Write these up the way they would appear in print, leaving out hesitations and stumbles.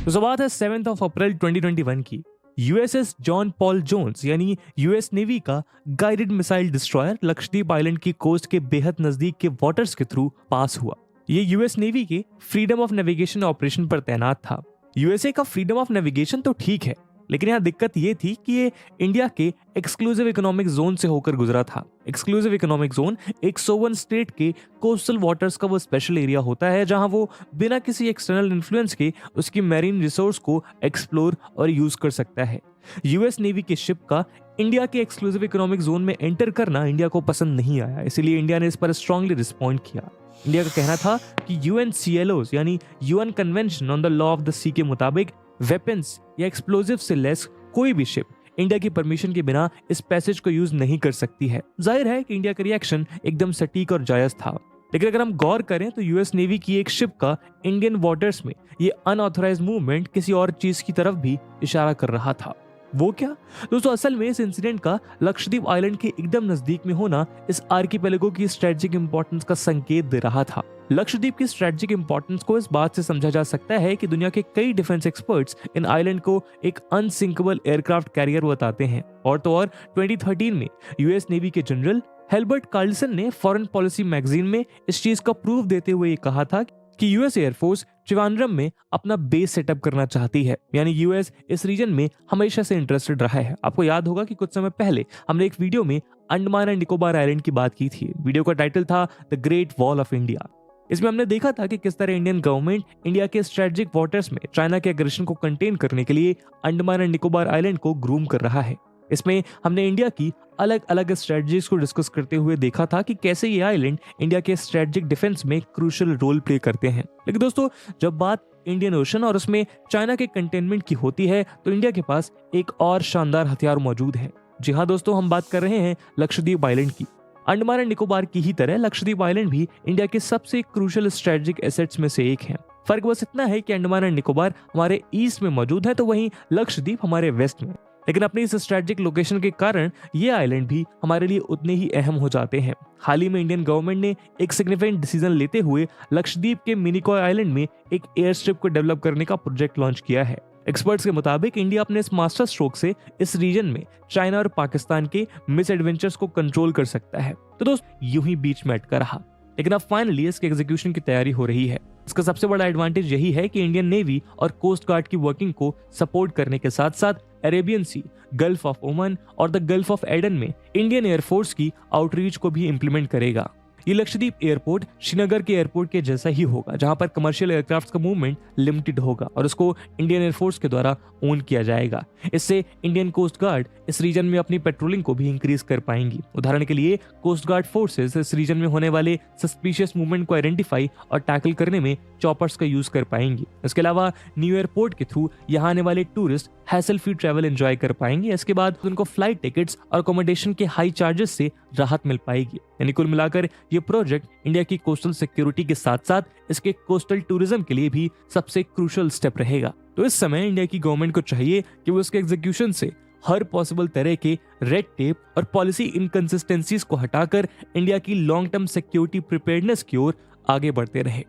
तो बात है 7 अप्रैल 2021 की। यूएसएस जॉन पॉल जोन्स यानी यूएस नेवी का guided missile destroyer Lakshadweep island की कोस्ट के बेहद नजदीक के वाटर्स के थ्रू पास हुआ। ये यूएस नेवी के फ्रीडम ऑफ नेविगेशन ऑपरेशन पर तैनात था। यूएसए का फ्रीडम ऑफ नेविगेशन तो ठीक है, लेकिन यहाँ दिक्कत ये थी कि ये इंडिया के एक्सक्लूसिव इकोनॉमिक जोन से होकर गुजरा था। एक्सक्लूसिव इकोनॉमिक जोन एक सोवन स्टेट के कोस्टल वाटर्स का वो स्पेशल एरिया होता है जहां वो बिना किसी एक्सटर्नल इन्फ्लुएंस के उसकी मैरीन रिसोर्स को एक्सप्लोर और यूज कर सकता है। यूएस नेवी के शिप का इंडिया के एक्सक्लूसिव इकोनॉमिक जोन में एंटर करना इंडिया को पसंद नहीं आया, इसीलिए इंडिया ने इस पर स्ट्रांगली रिस्पॉन्ड किया। इंडिया का कहना था कि यूएनसीएलओ यानी UN convention on the law of the sea के मुताबिक वेपन्स या एक्सप्लोजिव से लेस कोई भी शिप इंडिया की परमिशन के बिना इस पैसेज को यूज नहीं कर सकती है। जाहिर है कि इंडिया का रिएक्शन एकदम सटीक और जायज था, लेकिन अगर हम गौर करें तो यूएस नेवी की एक शिप का इंडियन वाटर्स में ये अनऑथराइज्ड मूवमेंट किसी और चीज की तरफ भी इशारा कर रहा था। वो क्या दोस्तों, असल में इस इंसिडेंट का लक्षद्वीप आइलैंड के एकदम नजदीक में होना इस आर्किपेलागो की स्ट्रेटेजिक इंपॉर्टेंस का संकेत दे रहा था। लक्षद्वीप की स्ट्रेटेजिक इंपॉर्टेंस को इस बात से समझा जा सकता है कि दुनिया के कई डिफेंस एक्सपर्ट्स इन आइलैंड को एक अनसिंकेबल एयरक्राफ्ट कैरियर बताते हैं। और तो और 2013 में यूएस नेवी के जनरल हेल्बर्ट कार्लसन ने फॉरेन पॉलिसी मैगजीन में इस चीज का प्रूफ देते हुए ये कहा था कि यूएस एयरफोर्स त्रिवेंद्रम में अपना बेस सेटअप करना चाहती है। यानी यूएस इस रीजन में हमेशा से इंटरेस्टेड रहा है। आपको याद होगा कि कुछ समय पहले हमने एक वीडियो में अंडमान एंड निकोबार आइलैंड की बात की थी। वीडियो का टाइटल था the great wall of India. इसमें हमने देखा था कि किस तरह इंडियन गवर्नमेंट इंडिया के स्ट्रेटेजिक वाटर्स में चाइना के एग्रेशन को कंटेन करने के लिए अंडमान एंड निकोबार आइलैंड को ग्रूम कर रहा है। इसमें हमने इंडिया की अलग अलग स्ट्रेटजीज को डिस्कस करते हुए देखा था कि कैसे ये आइलैंड इंडिया के स्ट्रेटेजिक डिफेंस में क्रूशियल रोल प्ले करते हैं। लेकिन दोस्तों, जब बात इंडियन ओशन और उसमें चाइना के कंटेनमेंट की होती है तो इंडिया के पास एक और शानदार हथियार मौजूद है। जी हाँ दोस्तों, हम बात कर रहे हैं लक्षद्वीप आइलैंड की। अंडमान एंड निकोबार की ही तरह लक्षद्वीप आइलैंड भी इंडिया के सबसे क्रूशियल स्ट्रेटेजिक एसेट्स में से एक है। फर्क बस इतना है कि अंडमान एंड निकोबार हमारे ईस्ट में मौजूद है तो वहीं लक्षद्वीप हमारे वेस्ट में। लेकिन अपनी इस स्ट्रेटेजिक लोकेशन के कारण ये आइलैंड भी हमारे लिए उतने ही अहम हो जाते हैं। हाल ही में इंडियन गवर्नमेंट ने एक सिग्निफिकेंट डिसीजन लेते हुए लक्षद्वीप के मिनिकॉय आइलैंड में एक एयर स्ट्रिप को डेवलप करने का प्रोजेक्ट लॉन्च किया है। एक्सपर्ट्स के मुताबिक इंडिया अपने इस मास्टर स्ट्रोक से इस रीजन में चाइना और पाकिस्तान के मिस एडवेंचर्स को कंट्रोल कर सकता है। तो दोस्त, यूं ही बीच में अटका रहा, लेकिन अब फाइनली इसके एग्जीक्यूशन की तैयारी हो रही है। इसका सबसे बड़ा एडवांटेज यही है कि इंडियन नेवी और कोस्ट गार्ड की वर्किंग को सपोर्ट करने के साथ साथ Arabian Sea, Gulf of Oman और द गल्फ ऑफ एडन में इंडियन एयरफोर्स की आउटरीच को भी इंप्लीमेंट करेगा। ये लक्षद्वीप एयरपोर्ट श्रीनगर के एयरपोर्ट के जैसा ही होगा, जहां पर कमर्शियल एयरक्राफ्ट का मूवमेंट लिमिटेड होगा और उसको इंडियन एयरफोर्स के द्वारा ओन किया जाएगा। इससे इंडियन कोस्ट गार्ड इस रीजन में अपनी पेट्रोलिंग को भी इंक्रीज कर पाएंगी। उदाहरण के लिए कोस्ट गार्ड फोर्सेस इस रीजन में होने वाले सस्पिशियस मूवमेंट को आइडेंटिफाई और टैकल करने में चॉपर्स का यूज कर पाएंगी। इसके अलावा न्यू एयरपोर्ट के थ्रू यहाँ आने वाले tourist hassle free travel enjoy कर पाएंगे। इसके बाद उनको फ्लाइट टिकट्स और अकोमोडेशन के हाई चार्जेस से राहत मिल पाएगी। यानी कुल मिलाकर ये प्रोजेक्ट इंडिया की कोस्टल सिक्योरिटी के साथ साथ इसके कोस्टल टूरिज्म के लिए भी सबसे क्रूशियल स्टेप रहेगा। तो इस समय इंडिया की गवर्नमेंट को चाहिए कि वो इसके एग्जीक्यूशन से हर पॉसिबल तरह के रेड टेप और पॉलिसी इनकंसिस्टेंसीज को हटाकर इंडिया की लॉन्ग टर्म सिक्योरिटी प्रिपेयर्डनेस की ओर आगे बढ़ते रहे।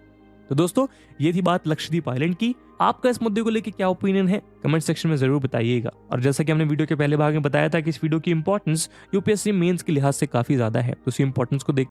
तो दोस्तों, ये थी बात लक्षद्वीप आइलैंड की। आपका इस मुद्दे को लेकर क्या ओपिनियन है कमेंट सेक्शन में जरूर बताइएगा। और जैसा कि हमने वीडियो के पहले भाग में बताया था कि इस वीडियो की इंपॉर्टेंस यूपीएससी मेंस के लिहाज से काफी ज्यादा है, तो इसी इंपॉर्टेंस को देखते